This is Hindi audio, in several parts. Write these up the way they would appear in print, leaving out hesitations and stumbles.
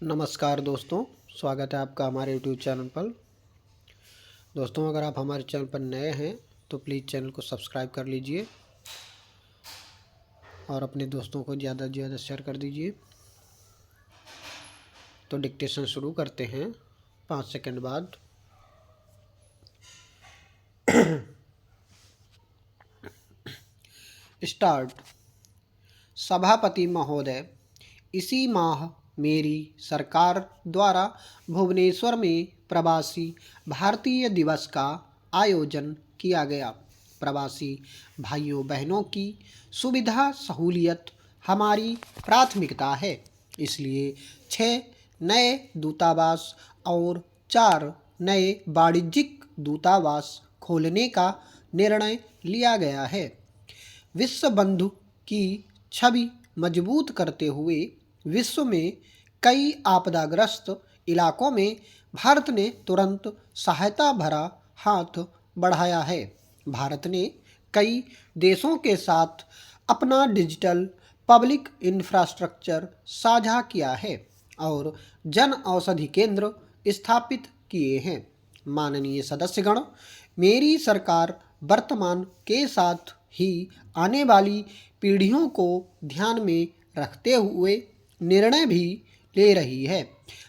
नमस्कार दोस्तों, स्वागत है आपका हमारे यूट्यूब चैनल पर। दोस्तों, अगर आप हमारे चैनल पर नए हैं तो प्लीज़ चैनल को सब्सक्राइब कर लीजिए और अपने दोस्तों को ज़्यादा से ज़्यादा शेयर कर दीजिए। तो डिक्टेशन शुरू करते हैं 5 सेकंड बाद। स्टार्ट। सभापति महोदय, इसी माह मेरी सरकार द्वारा भुवनेश्वर में प्रवासी भारतीय दिवस का आयोजन किया गया। प्रवासी भाइयों बहनों की सुविधा सहूलियत हमारी प्राथमिकता है, इसलिए 6 नए दूतावास और 4 नए वाणिज्यिक दूतावास खोलने का निर्णय लिया गया है। विश्व बंधु की छवि मजबूत करते हुए विश्व में कई आपदाग्रस्त इलाकों में भारत ने तुरंत सहायता भरा हाथ बढ़ाया है। भारत ने कई देशों के साथ अपना डिजिटल पब्लिक इंफ्रास्ट्रक्चर साझा किया है और जन औषधि केंद्र स्थापित किए हैं। माननीय सदस्यगण, मेरी सरकार वर्तमान के साथ ही आने वाली पीढ़ियों को ध्यान में रखते हुए निर्णय भी ले रही है।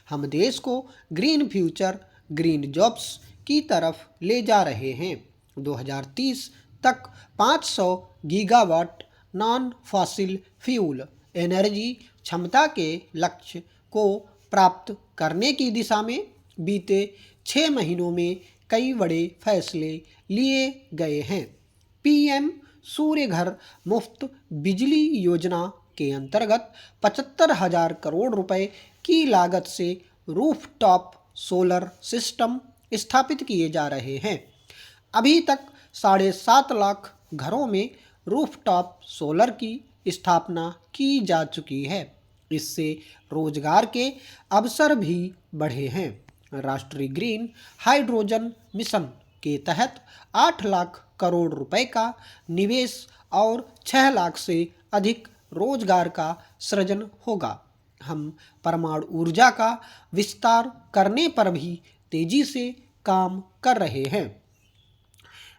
हम देश को ग्रीन फ्यूचर, ग्रीन जॉब्स की तरफ ले जा रहे हैं। 2030 तक 500 gigawatt non fossil fuel energy क्षमता के लक्ष्य को प्राप्त करने की दिशा में बीते 6 महीनों में कई बड़े फैसले लिए गए हैं। पीएम सूर्य घर मुफ्त बिजली योजना के अंतर्गत 75,000 करोड़ रुपए की लागत से रूफटॉप सोलर सिस्टम स्थापित किए जा रहे हैं। अभी तक 7.5 लाख घरों में रूफटॉप सोलर की स्थापना की जा चुकी है। इससे रोजगार के अवसर भी बढ़े हैं। राष्ट्रीय ग्रीन हाइड्रोजन मिशन के तहत 8 लाख करोड़ रुपए का निवेश और 6 लाख से अधिक रोजगार का सृजन होगा। हम परमाणु ऊर्जा का विस्तार करने पर भी तेजी से काम कर रहे हैं।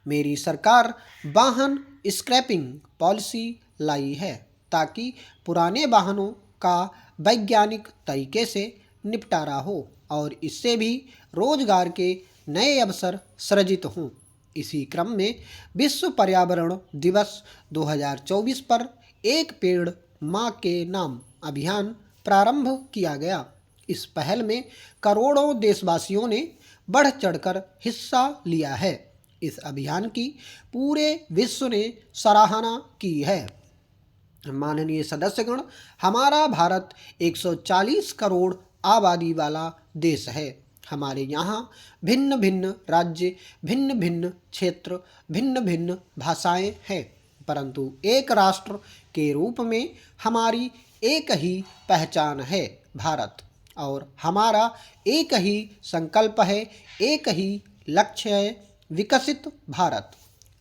मेरी सरकार वाहन स्क्रैपिंग पॉलिसी लाई है ताकि पुराने वाहनों का वैज्ञानिक तरीके से निपटारा हो और इससे भी रोजगार के नए अवसर सृजित हों। इसी क्रम में विश्व पर्यावरण दिवस 2024 पर एक पेड़ माँ के नाम अभियान प्रारंभ किया गया। इस पहल में करोड़ों देशवासियों ने बढ़ चढ़कर हिस्सा लिया है। इस अभियान की पूरे विश्व ने सराहना की है। माननीय सदस्यगण, हमारा भारत 140 करोड़ आबादी वाला देश है। हमारे यहाँ भिन्न भिन्न राज्य, भिन्न भिन्न क्षेत्र, भिन्न भिन्न भाषाएं हैं, परंतु एक राष्ट्र के रूप में हमारी एक ही पहचान है, भारत। और हमारा एक ही संकल्प है, एक ही लक्ष्य है, विकसित भारत।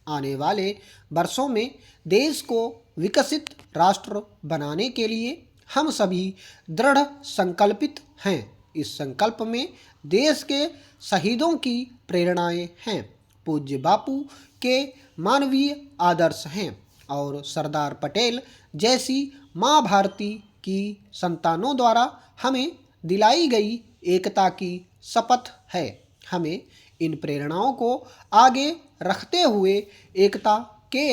आने वाले वर्षों में देश को विकसित राष्ट्र बनाने के लिए हम सभी दृढ़ संकल्पित हैं। इस संकल्प में देश के शहीदों की प्रेरणाएं हैं, पूज्य बापू के मानवीय आदर्श हैं और सरदार पटेल जैसी माँ भारती की संतानों द्वारा हमें दिलाई गई एकता की शपथ है। हमें इन प्रेरणाओं को आगे रखते हुए एकता के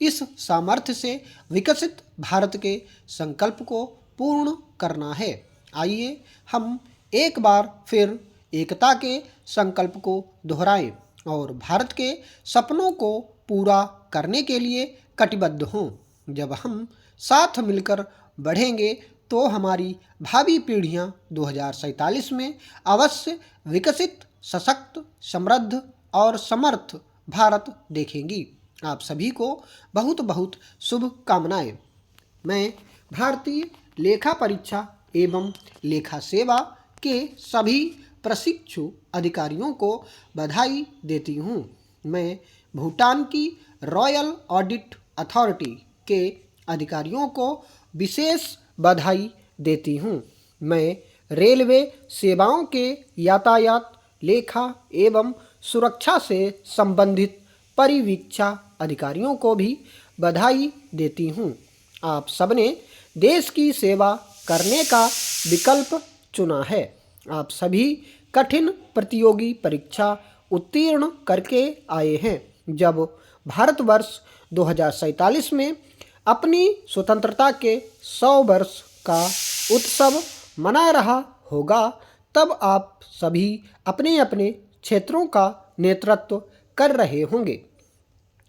इस सामर्थ्य से विकसित भारत के संकल्प को पूर्ण करना है। आइए हम एक बार फिर एकता के संकल्प को दोहराएं और भारत के सपनों को पूरा करने के लिए कटिबद्ध हों। जब हम साथ मिलकर बढ़ेंगे तो हमारी भावी पीढ़ियां 2047 में अवश्य विकसित, सशक्त, समृद्ध और समर्थ भारत देखेंगी। आप सभी को बहुत बहुत शुभकामनाएं। मैं भारतीय लेखा परीक्षा एवं लेखा सेवा के सभी प्रशिक्षु अधिकारियों को बधाई देती हूँ। मैं भूटान की रॉयल ऑडिट अथॉरिटी के अधिकारियों को विशेष बधाई देती हूँ। मैं रेलवे सेवाओं के यातायात, लेखा एवं सुरक्षा से संबंधित परिवीक्षा अधिकारियों को भी बधाई देती हूँ। आप सबने देश की सेवा करने का विकल्प चुना है। आप सभी कठिन प्रतियोगी परीक्षा उत्तीर्ण करके आए हैं। जब भारतवर्ष 2047 में अपनी स्वतंत्रता के 100 वर्ष का उत्सव मना रहा होगा, तब आप सभी अपने अपने क्षेत्रों का नेतृत्व कर रहे होंगे।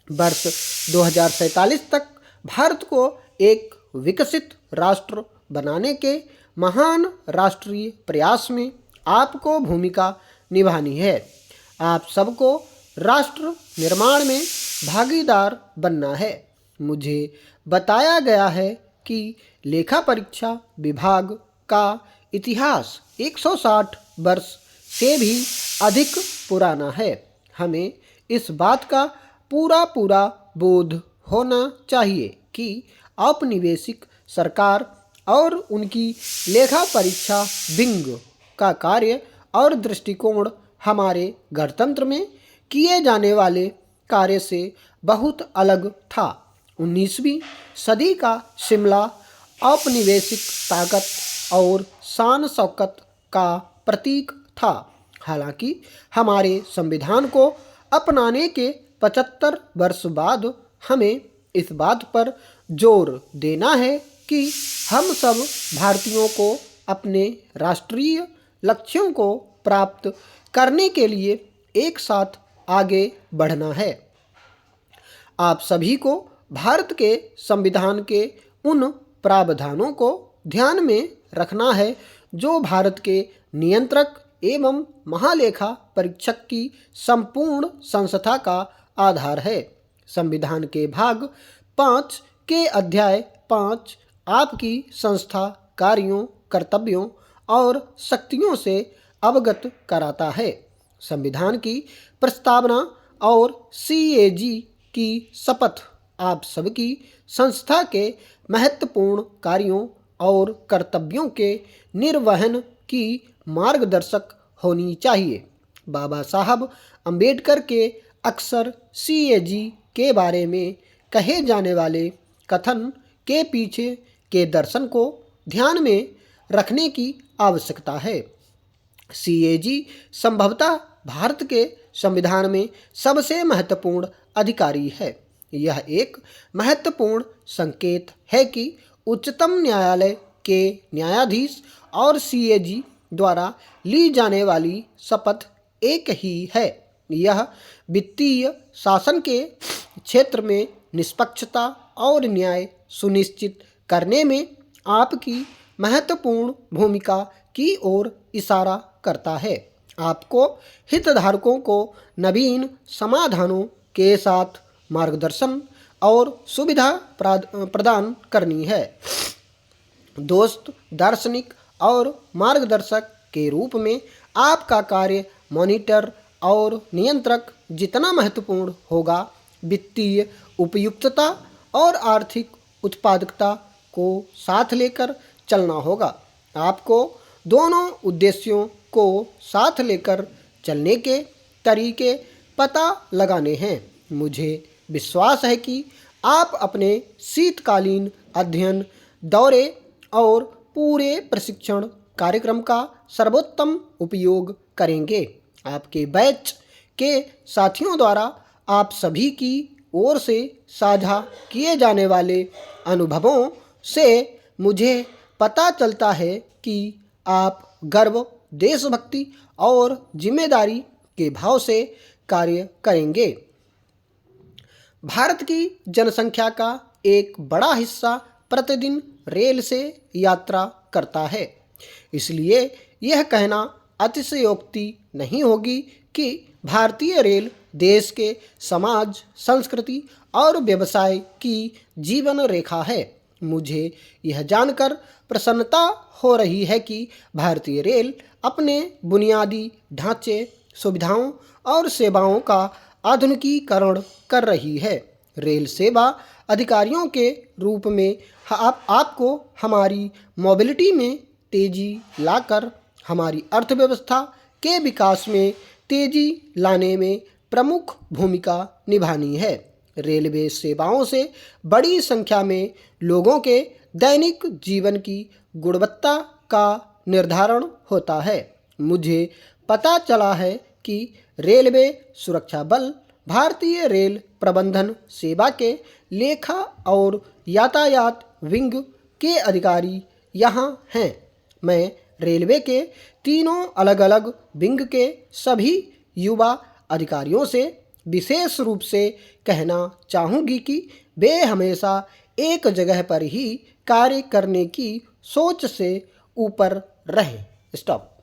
वर्ष 2047 तक भारत को एक विकसित राष्ट्र बनाने के महान राष्ट्रीय प्रयास में आपको भूमिका निभानी है। आप सबको राष्ट्र निर्माण में भागीदार बनना है। मुझे बताया गया है कि लेखा परीक्षा विभाग का इतिहास 160 वर्ष से भी अधिक पुराना है। हमें इस बात का पूरा बोध होना चाहिए कि औपनिवेशिक सरकार और उनकी लेखा परीक्षा विंग का कार्य और दृष्टिकोण हमारे गणतंत्र में किए जाने वाले कार्य से बहुत अलग था। 19वीं सदी का शिमला औपनिवेशिक ताकत और शान शौकत का प्रतीक था। हालांकि हमारे संविधान को अपनाने के 75 वर्ष बाद हमें इस बात पर जोर देना है कि हम सब भारतीयों को अपने राष्ट्रीय लक्ष्यों को प्राप्त करने के लिए एक साथ आगे बढ़ना है। आप सभी को भारत के संविधान के उन प्रावधानों को ध्यान में रखना है जो भारत के नियंत्रक एवं महालेखा परीक्षक की संपूर्ण संस्था का आधार है। संविधान के भाग 5 के अध्याय 5 आपकी संस्था कार्यों, कर्तव्यों और शक्तियों से अवगत कराता है। संविधान की प्रस्तावना और सीएजी की शपथ आप सबकी संस्था के महत्वपूर्ण कार्यों और कर्तव्यों के निर्वहन की मार्गदर्शक होनी चाहिए। बाबा साहब अंबेडकर के अक्सर सीएजी के बारे में कहे जाने वाले कथन के पीछे के दर्शन को ध्यान में रखने की आवश्यकता है। सीएजी संभवतः भारत के संविधान में सबसे महत्वपूर्ण अधिकारी है। यह एक महत्वपूर्ण संकेत है कि उच्चतम न्यायालय के न्यायाधीश और सीएजी द्वारा ली जाने वाली शपथ एक ही है। यह वित्तीय शासन के क्षेत्र में निष्पक्षता और न्याय सुनिश्चित करने में आपकी महत्वपूर्ण भूमिका की ओर इशारा करता है। आपको हितधारकों को नवीन समाधानों के साथ मार्गदर्शन और सुविधा प्रदान करनी है। दोस्त, दार्शनिक और मार्गदर्शक के रूप में आपका कार्य मॉनिटर और नियंत्रक जितना महत्वपूर्ण होगा, वित्तीय उपयुक्तता और आर्थिक उत्पादकता को साथ लेकर चलना होगा। आपको दोनों उद्देश्यों को साथ लेकर चलने के तरीके पता लगाने हैं। मुझे विश्वास है कि आप अपने शीतकालीन अध्ययन दौरे और पूरे प्रशिक्षण कार्यक्रम का सर्वोत्तम उपयोग करेंगे। आपके बैच के साथियों द्वारा आप सभी की ओर से साझा किए जाने वाले अनुभवों से मुझे पता चलता है कि आप गर्व, देशभक्ति और जिम्मेदारी के भाव से कार्य करेंगे। भारत की जनसंख्या का एक बड़ा हिस्सा प्रतिदिन रेल से यात्रा करता है। इसलिए यह कहना अतिशयोक्ति नहीं होगी कि भारतीय रेल देश के समाज, संस्कृति और व्यवसाय की जीवन रेखा है। मुझे यह जानकर प्रसन्नता हो रही है कि भारतीय रेल अपने बुनियादी ढांचे, सुविधाओं और सेवाओं का आधुनिकीकरण कर रही है। रेल सेवा अधिकारियों के रूप में आपको हमारी मोबिलिटी में तेजी लाकर हमारी अर्थव्यवस्था के विकास में तेजी लाने में प्रमुख भूमिका निभानी है। रेलवे सेवाओं से बड़ी संख्या में लोगों के दैनिक जीवन की गुणवत्ता का निर्धारण होता है। मुझे पता चला है कि रेलवे सुरक्षा बल भारतीय रेल प्रबंधन सेवा के लेखा और यातायात विंग के अधिकारी यहाँ हैं। मैं रेलवे के तीनों अलग अलग विंग के सभी युवा अधिकारियों से विशेष रूप से कहना चाहूँगी कि वे हमेशा एक जगह पर ही कार्य करने की सोच से ऊपर रहें। स्टॉप।